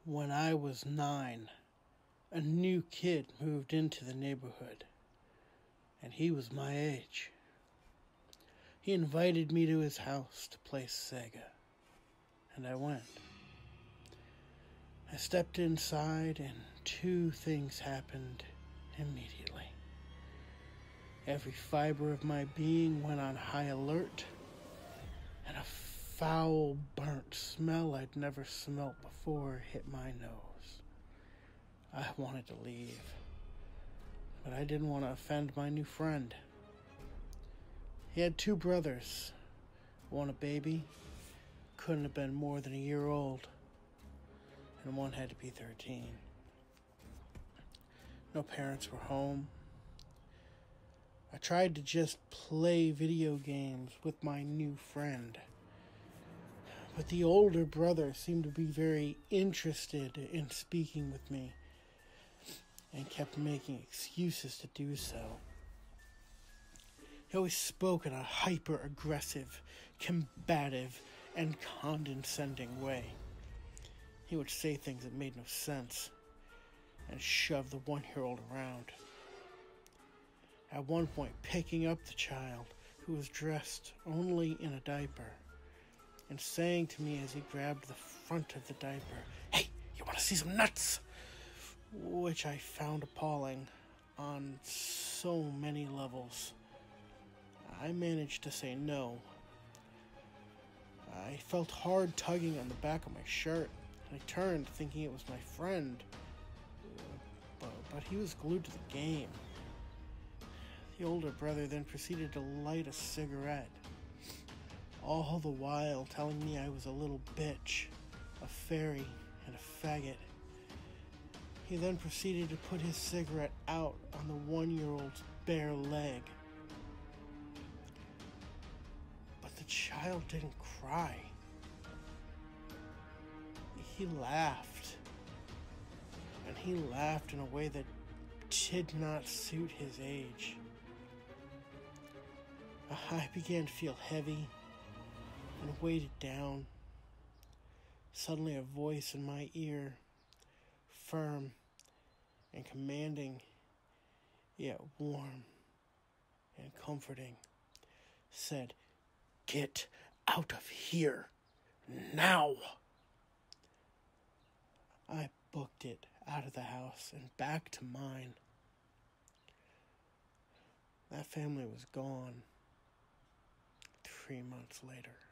When I was 9, a new kid moved into the neighborhood, and he was my age. He invited me to his house to play Sega, and I went. I stepped inside, and two things happened immediately. Every fiber of my being went on high alert, and a foul, burnt smell I'd never smelt before hit my nose. I wanted to leave, but I didn't want to offend my new friend. He had 2 brothers, one a baby, couldn't have been more than a year old, and one had to be 13. No parents were home. I tried to just play video games with my new friend, but the older brother seemed to be very interested in speaking with me and kept making excuses to do so. He always spoke in a hyper-aggressive, combative, and condescending way. He would say things that made no sense and shove the 1-year-old around. At one point, picking up the child, who was dressed only in a diaper, and saying to me as he grabbed the front of the diaper, "Hey, you want to see some nuts?" Which I found appalling on so many levels. I managed to say no. I felt hard tugging on the back of my shirt, and I turned thinking it was my friend, but he was glued to the game. The older brother then proceeded to light a cigarette, all the while telling me I was a little bitch, a fairy, and a faggot. He then proceeded to put his cigarette out on the 1-year-old's bare leg. But the child didn't cry. He laughed. And he laughed in a way that did not suit his age. I began to feel heavy and weighted down. Suddenly a voice in my ear, firm and commanding, yet warm and comforting, said, "Get out of here, now!" I booked it out of the house and back to mine. That family was gone 3 months later.